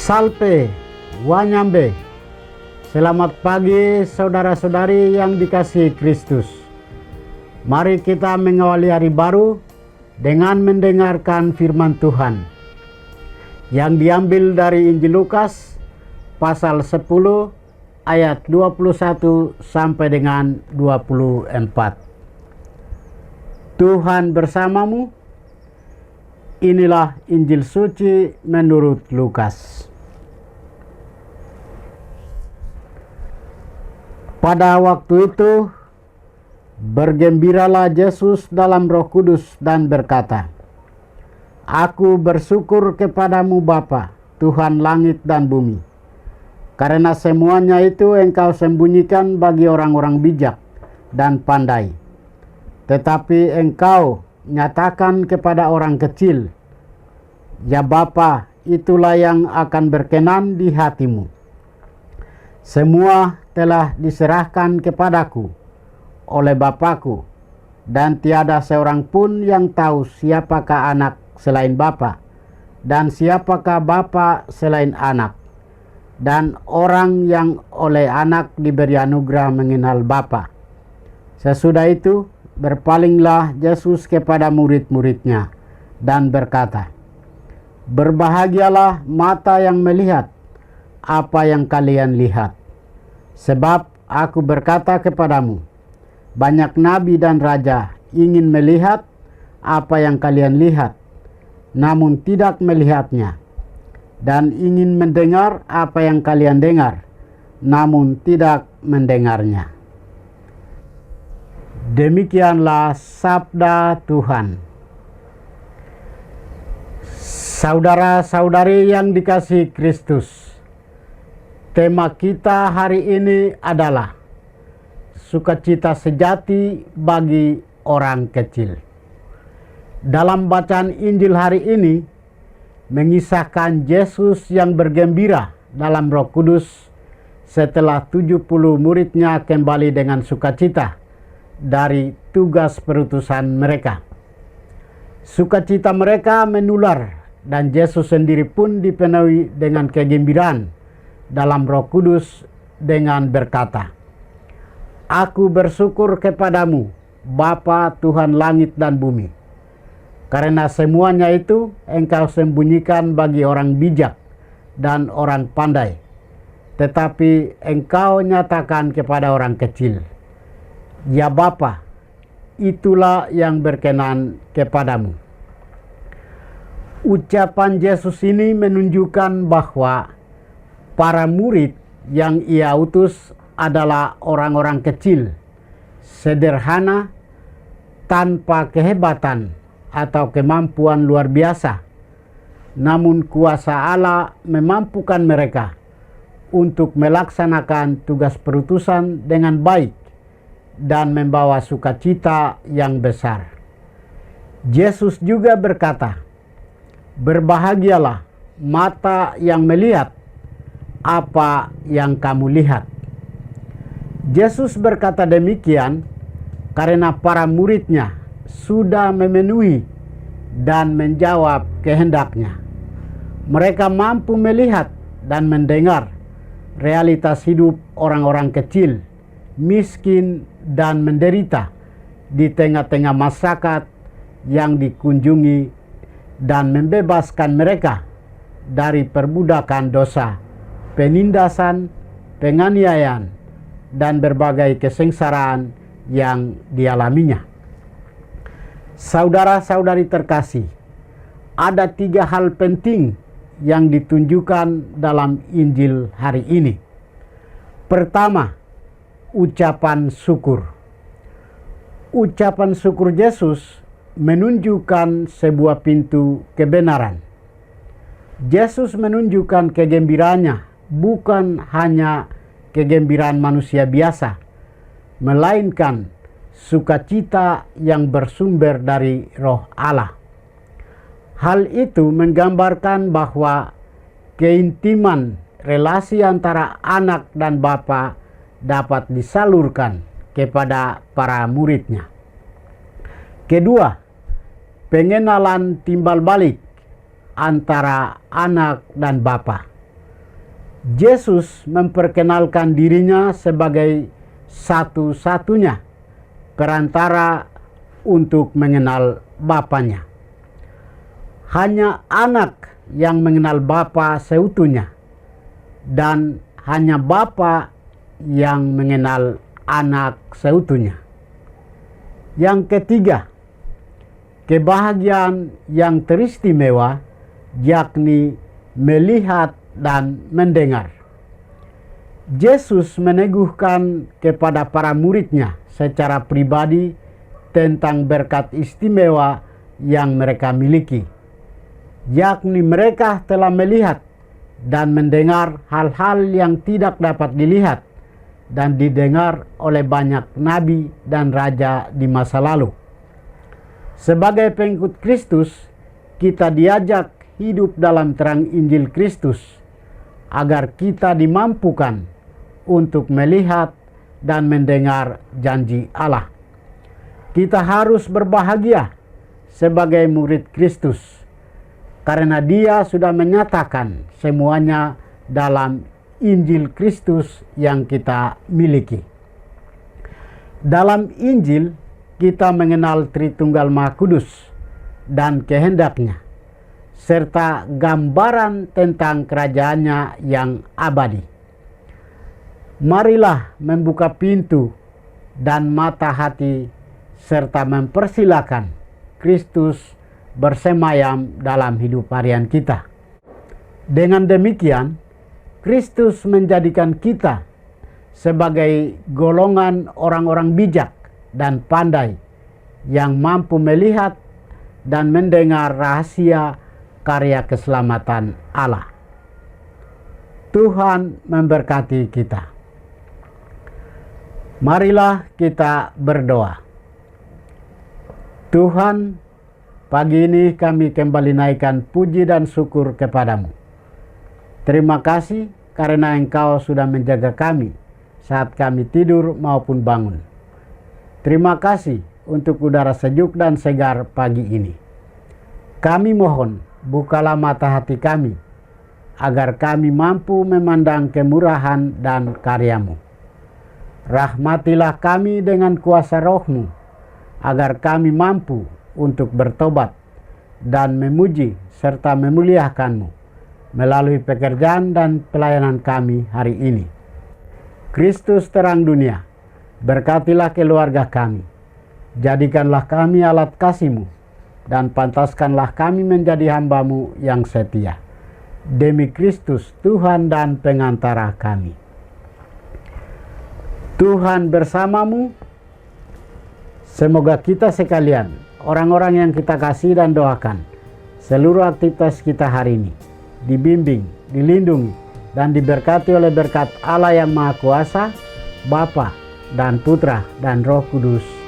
Salpe Wanyambe. Selamat pagi saudara-saudari yang dikasihi Kristus. Mari kita mengawali hari baru dengan mendengarkan firman Tuhan yang diambil dari Injil Lukas pasal 10 ayat 21 sampai dengan 24. Tuhan bersamamu. Inilah Injil suci menurut Lukas. Pada waktu itu, bergembiralah Yesus dalam Roh Kudus dan berkata, "Aku bersyukur kepadamu Bapa, Tuhan langit dan bumi, karena semuanya itu Engkau sembunyikan bagi orang-orang bijak dan pandai, tetapi Engkau nyatakan kepada orang kecil. Ya Bapa, itulah yang akan berkenan di hatimu. Semua telah diserahkan kepadaku oleh Bapakku, dan tiada seorang pun yang tahu siapakah anak selain Bapa, dan siapakah Bapa selain anak, dan orang yang oleh anak diberi anugerah mengenal Bapa." Sesudah itu berpalinglah Yesus kepada murid-muridnya dan berkata, "Berbahagialah mata yang melihat apa yang kalian lihat. Sebab aku berkata kepadamu, banyak nabi dan raja ingin melihat apa yang kalian lihat, namun tidak melihatnya, dan ingin mendengar apa yang kalian dengar, namun tidak mendengarnya." Demikianlah sabda Tuhan. Saudara-saudari yang dikasihi Kristus, tema kita hari ini adalah sukacita sejati bagi orang kecil. Dalam bacaan Injil hari ini mengisahkan Yesus yang bergembira dalam Roh Kudus setelah 70 muridnya kembali dengan sukacita dari tugas perutusan mereka. Sukacita mereka menular, dan Yesus sendiri pun dipenuhi dengan kegembiraan dalam Roh Kudus dengan berkata, "Aku bersyukur kepadamu Bapa Tuhan langit dan bumi, karena semuanya itu Engkau sembunyikan bagi orang bijak dan orang pandai, tetapi Engkau nyatakan kepada orang kecil. Ya Bapa, itulah yang berkenan kepadamu." Ucapan Yesus ini menunjukkan bahwa para murid yang ia utus adalah orang-orang kecil, sederhana, tanpa kehebatan atau kemampuan luar biasa. Namun kuasa Allah memampukan mereka untuk melaksanakan tugas perutusan dengan baik dan membawa sukacita yang besar. Yesus juga berkata, "Berbahagialah mata yang melihat apa yang kamu lihat." Yesus berkata demikian karena para muridnya sudah memenuhi dan menjawab kehendaknya. Mereka mampu melihat dan mendengar realitas hidup orang-orang kecil, miskin dan menderita di tengah-tengah masyarakat yang dikunjungi, dan membebaskan mereka dari perbudakan dosa, penindasan, penganiayaan, dan berbagai kesengsaraan yang dialaminya. Saudara-saudari terkasih, ada 3 hal penting yang ditunjukkan dalam Injil hari ini. Pertama, ucapan syukur. Ucapan syukur Yesus menunjukkan sebuah pintu kebenaran. Yesus menunjukkan kegembiraannya bukan hanya kegembiraan manusia biasa, melainkan sukacita yang bersumber dari Roh Allah. Hal itu menggambarkan bahwa keintiman relasi antara anak dan bapa dapat disalurkan kepada para muridnya. Kedua, pengenalan timbal balik antara anak dan bapa. Yesus memperkenalkan dirinya sebagai satu-satunya perantara untuk mengenal Bapanya. Hanya anak yang mengenal Bapa seutuhnya, dan hanya Bapa yang mengenal anak seutuhnya. Yang ketiga, kebahagiaan yang teristimewa, yakni melihat dan mendengar. Yesus meneguhkan kepada para muridnya secara pribadi tentang berkat istimewa yang mereka miliki, yakni mereka telah melihat dan mendengar hal-hal yang tidak dapat dilihat dan didengar oleh banyak nabi dan raja di masa lalu. Sebagai pengikut Kristus, kita diajak hidup dalam terang Injil Kristus agar kita dimampukan untuk melihat dan mendengar janji Allah. Kita harus berbahagia sebagai murid Kristus karena Dia sudah menyatakan semuanya dalam Injil Kristus yang kita miliki. Dalam Injil kita mengenal Tritunggal Maha Kudus dan kehendaknya, serta gambaran tentang kerajaannya yang abadi. Marilah membuka pintu dan mata hati serta mempersilakan Kristus bersemayam dalam hidup harian kita. Dengan demikian, Kristus menjadikan kita sebagai golongan orang-orang bijak dan pandai yang mampu melihat dan mendengar rahasia karya keselamatan Allah. Tuhan memberkati kita. Marilah kita berdoa. Tuhan, pagi ini kami kembali naikkan puji dan syukur kepadamu. Terima kasih karena Engkau sudah menjaga kami saat kami tidur maupun bangun. Terima kasih untuk udara sejuk dan segar pagi ini. Kami mohon, bukalah mata hati kami, agar kami mampu memandang kemurahan dan karya-Mu. Rahmatilah kami dengan kuasa Roh-Mu, agar kami mampu untuk bertobat dan memuji serta memuliakan-Mu melalui pekerjaan dan pelayanan kami hari ini. Kristus terang dunia, berkatilah keluarga kami. Jadikanlah kami alat kasih-Mu, dan pantaskanlah kami menjadi hamba-Mu yang setia. Demi Kristus Tuhan dan pengantara kami. Tuhan bersamamu. Semoga kita sekalian, orang-orang yang kita kasih dan doakan, seluruh aktivitas kita hari ini dibimbing, dilindungi, dan diberkati oleh berkat Allah yang Maha Kuasa, Bapa dan Putra dan Roh Kudus.